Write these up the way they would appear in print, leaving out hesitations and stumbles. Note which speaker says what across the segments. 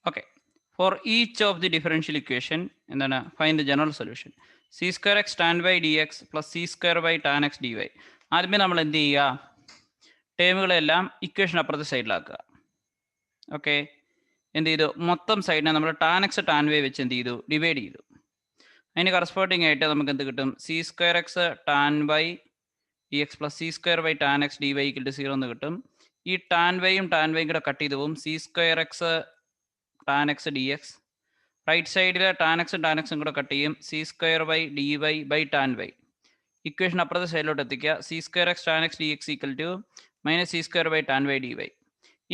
Speaker 1: Okay. For each of the differential equation, എന്താണ് find the general solution. C square x tan y dx plus C square y tan x dy. ആദ്യമേ നമ്മൾ എന്ത് ചെയ്യുക? ടേമുകളെല്ലാം equation അപ്പുറത്തെ സൈഡിലാക്കുക. Okay, എന്ത് ചെയ്തു? മൊത്തം സൈഡിനെ നമ്മൾ ടാൻ എക്സ് ടാൻ വൈ വെച്ച് എന്ത് ചെയ്തു? ഡിവൈഡ് ചെയ്തു. അതിന് കറസ്പോണ്ടിങ് ആയിട്ട് നമുക്ക് എന്ത് കിട്ടും? C square x tan y d x plus c square y tan x d y equal to 0 എന്ന് കിട്ടും. ഈ ടാൻ വൈയും കൂടെ കട്ട് ചെയ്ത് പോകും. C square x tan x D x, right സൈഡിൽ ടാൻ എക്സും കൂടെ കട്ട് ചെയ്യും. C square y d y by tan y. Equation അപ്പുറത്തെ സൈഡിലോട്ട് എത്തിക്കുക. C square x tan x D x equal to minus c square by tan y d y.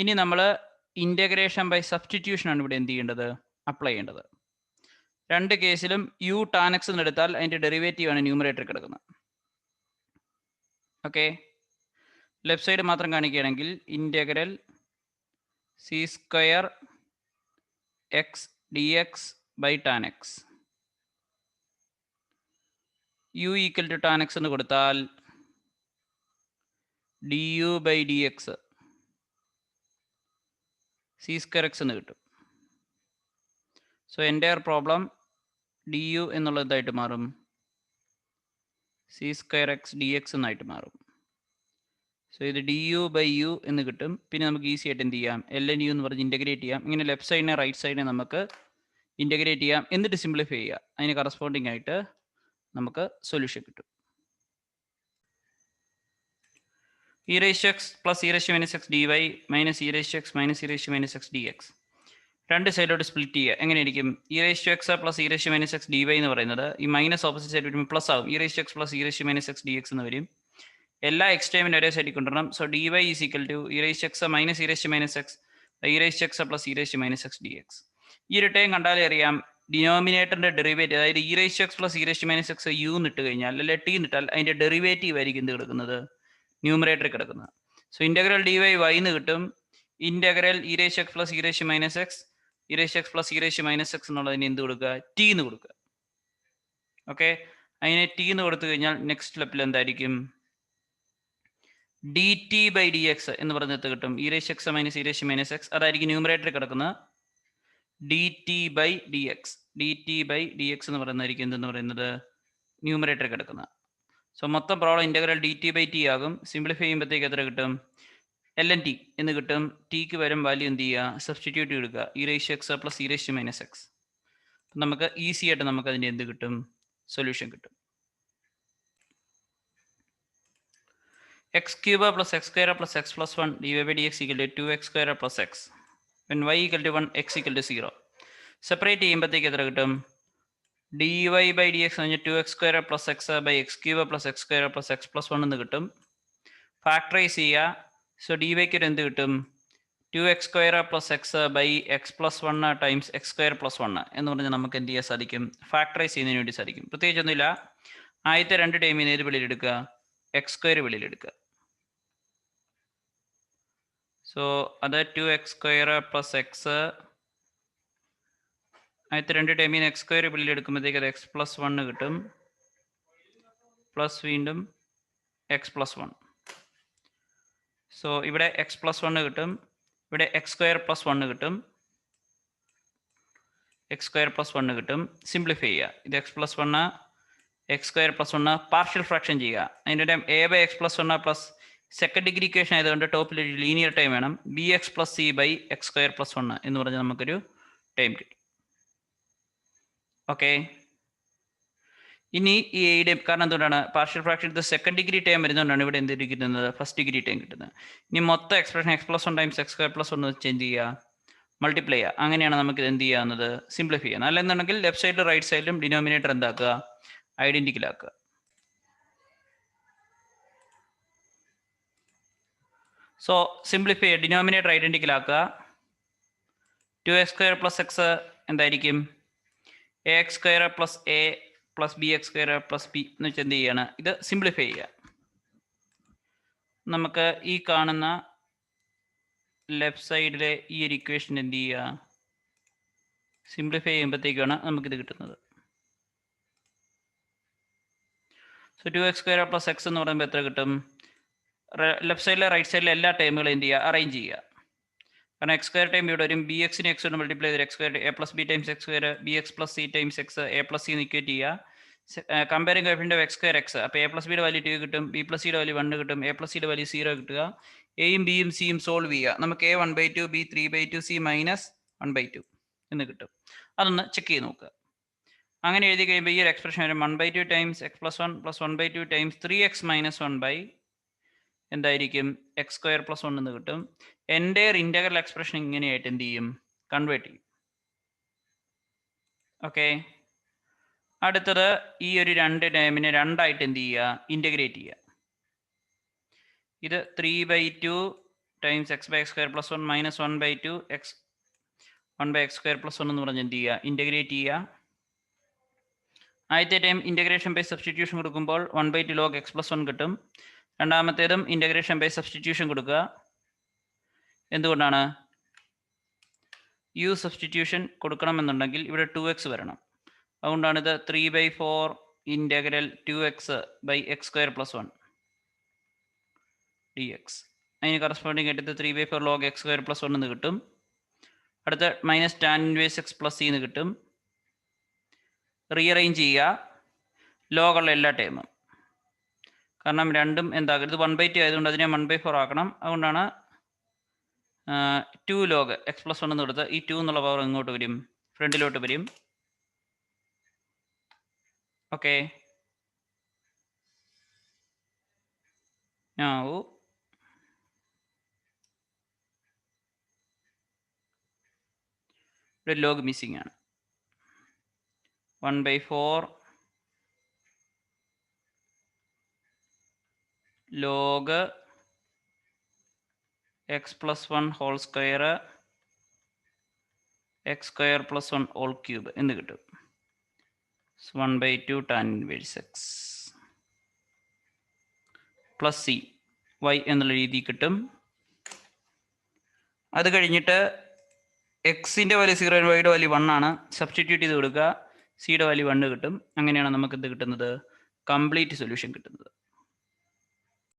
Speaker 1: ഇനി നമ്മൾ integration by substitution ആണ് ഇവിടെ എന്ത് ചെയ്യേണ്ടത്? അപ്ലൈ ചെയ്യേണ്ടത്. രണ്ട് കേസിലും യു ടാൻ എക്സ് എന്ന് എടുത്താൽ അതിൻ്റെ ഡെറിവേറ്റീവ് ആണ് ന്യൂമറേറ്റർ കിടക്കുന്നത്. ഓക്കെ, ലെഫ്റ്റ് സൈഡ് മാത്രം കാണിക്കുകയാണെങ്കിൽ integral C square X D X by tan X U equal to tan X എന്ന് കൊടുത്താൽ D U by D X C square X എന്ന് കിട്ടും. So entire problem D U എന്നുള്ളതായിട്ട് മാറും, C square X D X എന്നായിട്ട് മാറും. So ഇത് D U by U എന്ന് കിട്ടും. പിന്നെ നമുക്ക് ഈസി ആയിട്ട് എന്ത് ചെയ്യാം? എൽ എൻ യു എന്ന് പറഞ്ഞ് ഇൻ്റഗ്രേറ്റ് ചെയ്യാം. ഇങ്ങനെ ലെഫ്റ്റ് സൈഡിനെ റൈറ്റ് സൈഡിനെ നമുക്ക് ഇൻ്റഗ്രേറ്റ് ചെയ്യാം, എന്നിട്ട് സിംപ്ലിഫൈ ചെയ്യുക. അതിന് കറസ്പോണ്ടിങ് ആയിട്ട് നമുക്ക് സൊല്യൂഷൻ കിട്ടും. E raise to x plus e raise to minus x d y minus e raise to x minus e raise to minus x D x. രണ്ട് സൈഡിലോട്ട് സ്പ്ലിറ്റ് ചെയ്യുക. എങ്ങനെയായിരിക്കും? E raise to x plus e raise to minus x d y എന്ന് പറയുന്നത് ഈ minus opposite side വരുമ്പോൾ plus ആവും. E raise to x plus e raise to minus x D x എന്ന് വരും. എല്ലാ എക്സ് ടൈമിൻ്റെ ഒരേ സൈഡിൽ കൊണ്ടുവരണം. So d y is equal to e raise to x minus e raise to minus x e raise to x plus e raise to minus x D x. ഈ ഒരു time കണ്ടാലേ അറിയാം ഡിനോമിനേറ്ററിൻ്റെ ഡെറിവേറ്റീവ്, അതായത് e raise to x plus e raise to minus x u എന്നിട്ട് കഴിഞ്ഞാൽ അല്ലെങ്കിൽ T എന്നിട്ടാൽ അതിൻ്റെ ഡെറിവേറ്റീവ് ആയിരിക്കും എന്ത് കിടക്കുന്നത്? ന്യൂമറേറ്റർ കിടക്കുന്നത്. So integral d y y എന്ന് കിട്ടും. Integral e raise to x plus e raise to minus x e raise to x plus e raise to minus x എന്നുള്ളതിന് എന്ത് കൊടുക്കുക? ടി എന്ന് കൊടുക്കുക. ഓക്കെ, അതിനെ ടി എന്ന് കൊടുത്തു കഴിഞ്ഞാൽ നെക്സ്റ്റ് സ്റ്റെപ്പിൽ എന്തായിരിക്കും? D t by D x എന്ന് പറഞ്ഞത് കിട്ടും. E raise x minus e raise minus x, അതായിരിക്കും ന്യൂമറേറ്റർ കിടക്കുന്നത്. D t by D x, d t by D x എന്ന് പറയുന്നതായിരിക്കും എന്തെന്ന് പറയുന്നത്? ന്യൂമറേറ്റർ കിടക്കുന്നത്. സോ മൊത്തം problem integral d t by t ആകും. സിംപ്ലിഫൈ ചെയ്യുമ്പോഴത്തേക്ക് എത്ര കിട്ടും? എൽ എൻ ടി എന്ന് കിട്ടും. ടിക്ക് വരും വാല്യൂ എന്ത് ചെയ്യുക? സബ്സ്റ്റിറ്റ്യൂട്ട് എടുക്കുക. E raise x plus e raise minus x. നമുക്ക് ഈസി ആയിട്ട് നമുക്ക് അതിൻ്റെ എന്ത് കിട്ടും? സൊല്യൂഷൻ കിട്ടും. x cube plus x square plus x plus 1 dy by dx equal to 2x square plus x. When y equal to 1, x equal to 0. Separate ചെയ്യുമ്പോഴത്തേക്ക് എത്ര കിട്ടും? dy by dx എന്ന് പറഞ്ഞാൽ 2x square plus x by x cube plus x square plus x plus 1 എന്ന് കിട്ടും. Factorise ചെയ്യുക. So D വൈക്ക് എന്ത് കിട്ടും? 2x square plus x by x plus 1 times x square plus 1 എന്ന് പറഞ്ഞാൽ നമുക്ക് എന്ത് ചെയ്യാൻ സാധിക്കും? ഫാക്ടറൈസ് ചെയ്യുന്നതിന് വേണ്ടി സാധിക്കും. പ്രത്യേകിച്ചൊന്നുമില്ല. ആദ്യത്തെ രണ്ട് ടൈമിൽ ഏത് വെളിയിലെടുക്കുക? എക്സ് സ്ക്വയർ വെളിയിലെടുക്കുക. സോ അത് 2x square പ്ലസ് എക്സ്, ആദ്യത്തെ രണ്ട് ടൈമിൽ എക്സ് സ്ക്വയർ വെളിയിലെടുക്കുമ്പോഴത്തേക്ക് അത് എക്സ് പ്ലസ് 1 കിട്ടും. പ്ലസ് വീണ്ടും എക്സ് പ്ലസ് 1. സോ ഇവിടെ എക്സ് പ്ലസ് 1 കിട്ടും. ഇവിടെ എക്സ് സ്ക്വയർ പ്ലസ് 1 കിട്ടും. എക്സ് സ്ക്വയർ പ്ലസ് 1 കിട്ടും. സിംപ്ലിഫൈ ചെയ്യുക. ഇത് x plus 1 x square plus 1 partial fraction ചെയ്യുക. അതിൻ്റെ time a by x plus 1 plus second degree equation ആയതുകൊണ്ട് ടോപ്പിൽ ഒരു ലീനിയർ ടൈം വേണം. B X plus c by x square plus 1 എന്ന് പറഞ്ഞാൽ നമുക്കൊരു ടൈം കിട്ടും. ഓക്കെ, ഇനി ഈ എയുടെ കാരണം എന്തുകൊണ്ടാണ്? പാർഷ്യൽ ഫ്രാക്ഷൻ ഇത് സെക്കൻഡ് ഡിഗ്രി ടൈം വരുന്നതുകൊണ്ടാണ് ഇവിടെ എന്ത് കിട്ടുന്നത്? ഫസ്റ്റ് ഡിഗ്രി ടൈം കിട്ടുന്നത്. ഇനി മൊത്തം expression X plus 1 times X square plus 1 change ചെയ്യുക, മൾട്ടിപ്ലൈ ചെയ്യുക. അങ്ങനെയാണ് നമുക്ക് എന്ത് ചെയ്യാവുന്നത്? സിംപ്ലിഫൈ ചെയ്യുന്നത്. അല്ലെന്നുണ്ടെങ്കിൽ ലെഫ്റ്റ് സൈഡിലും റൈറ്റ് സൈഡിലും ഡിനോമിനേറ്റർ എന്താക്കുക? ഐഡന്റിക്കൽ ആക്കുക. സോ സിംപ്ലിഫൈ ഡിനോമിനേറ്റർ ഐഡന്റിക്കൽ ആക്കുക. 2x സ്ക്വയർ പ്ലസ് എക്സ് എന്തായിരിക്കും? A X square plus A plus B X square plus B എന്ന് വെച്ചാൽ എന്ത് ചെയ്യാണ്? ഇത് സിംപ്ലിഫൈ ചെയ്യുക. നമുക്ക് ഈ കാണുന്ന ലെഫ്റ്റ് സൈഡിലെ ഈ ഒരു ഇക്വേഷൻ എന്ത് ചെയ്യുക? സിംപ്ലിഫൈ ചെയ്യുമ്പോഴത്തേക്കാണ് നമുക്കിത് കിട്ടുന്നത്. So 2x square plus X എന്ന് പറയുമ്പോൾ എത്ര കിട്ടും? ലെഫ്റ്റ് സൈഡിലെ റൈറ്റ് സൈഡിലെ എല്ലാ ടേമുകളും എന്ത് ചെയ്യുക? അറേഞ്ച് ചെയ്യുക. കാരണം എക്സ് സ്ക്വയർ ടൈം ഇവിടെ വരും. ബി എക്സിന് എക്സ് കൊണ്ട് മൾട്ടിപ്ലൈ ചെയ്ത് X square A plus B times X square B X plus C times X A plus C equate ചെയ്യുക. Comparing coefficient of X square X. അപ്പോൾ A plus ബിയുടെ value 2 കിട്ടും, B plus സിയുടെ value 1 കിട്ടും, A plus സിയുടെ value 0 കിട്ടുക. എയും ബിയും സിയും സോൾവ് ചെയ്യുക. നമുക്ക് എ 1/2 ബി 3/2 സി മൈനസ് 1/2 എന്ന് കിട്ടും. അതൊന്ന് ചെക്ക് ചെയ്ത് നോക്കുക. അങ്ങനെ എഴുതി കഴിയുമ്പോൾ ഈ ഒരു എക്സ്പ്രഷൻ വരും 1/2 times X plus 1 plus 1/2 times 3x minus 1 എന്തായിരിക്കും എക്സ് സ്ക്വയർ പ്ലസ് 1 എന്ന് കിട്ടും. എൻ്റെ ഇന്റഗ്രൽ എക്സ്പ്രഷൻ ഇങ്ങനെയായിട്ട് എന്ത് ചെയ്യും, കൺവേർട്ട് ചെയ്യും. ഓക്കെ, അടുത്തത് ഈ ഒരു 2 ടൈമിനെ 2 ആയിട്ട് എന്ത് ചെയ്യുക, ഇൻ്റഗ്രേറ്റ് ചെയ്യുക. ഇത് 3/2 times x by x square plus 1 minus 1/2 x 1/x square plus 1 എന്ന് പറഞ്ഞ് എന്ത് ചെയ്യുക, ഇൻ്റഗ്രേറ്റ് ചെയ്യുക. ആദ്യത്തെ ടൈം ഇൻ്റഗ്രേഷൻ ബൈ സബ്സ്റ്റിറ്റ്യൂഷൻ കൊടുക്കുമ്പോൾ 1/2 log x പ്ലസ് 1 കിട്ടും. രണ്ടാമത്തേതും ഇൻ്റഗ്രേഷൻ ബൈ സബ്സ്റ്റിറ്റ്യൂഷൻ കൊടുക്കുക. എന്തുകൊണ്ടാണ്? യു സബ്സ്റ്റിറ്റ്യൂഷൻ കൊടുക്കണമെന്നുണ്ടെങ്കിൽ ഇവിടെ 2x വരണം. അതുകൊണ്ടാണ് ഇത് 3/4 integral 2x by x square plus 1 dx. അതിന് കറസ്പോണ്ടിങ് ആയിട്ട് 3/4 log x സ്ക്വയർ പ്ലസ് 1 എന്ന് കിട്ടും. അടുത്ത minus tan inverse X plus C എന്ന് കിട്ടും. റീഅറേഞ്ച് ചെയ്യുക ലോഗുള്ള എല്ലാ ടൈമും. കാരണം രണ്ടും എന്താകരുത് 1/2 ആയതുകൊണ്ട് അതിനെ 1/4 ആക്കണം. അതുകൊണ്ടാണ് 2 log x പ്ലസ് 1 എന്ന് കൊടുത്ത് ഈ 2 എന്നുള്ള പവർ ഇങ്ങോട്ട് വരും, ഫ്രണ്ടിലോട്ട് വരും. ഓക്കെ, ഇവിടെ ലോഗ് മിസ്സിംഗ് ആണ്. 1/4 log x plus 1 whole square x square plus 1 whole cube എന്ന് കിട്ടും. 1/2 tan inverse x plus C y എന്നുള്ള രീതി കിട്ടും. അത് കഴിഞ്ഞിട്ട് എക്സിൻ്റെ വാല്യൂ 0, വൈയുടെ വാല്യൂ 1 ആണ്. സബ്സ്റ്റിറ്റ്യൂട്ട് ചെയ്ത് കൊടുക്കുക, സിയുടെ വാല്യൂ 1 കിട്ടും. അങ്ങനെയാണ് നമുക്ക് എന്ത് കിട്ടുന്നത്, കംപ്ലീറ്റ് സൊല്യൂഷൻ കിട്ടുന്നത്.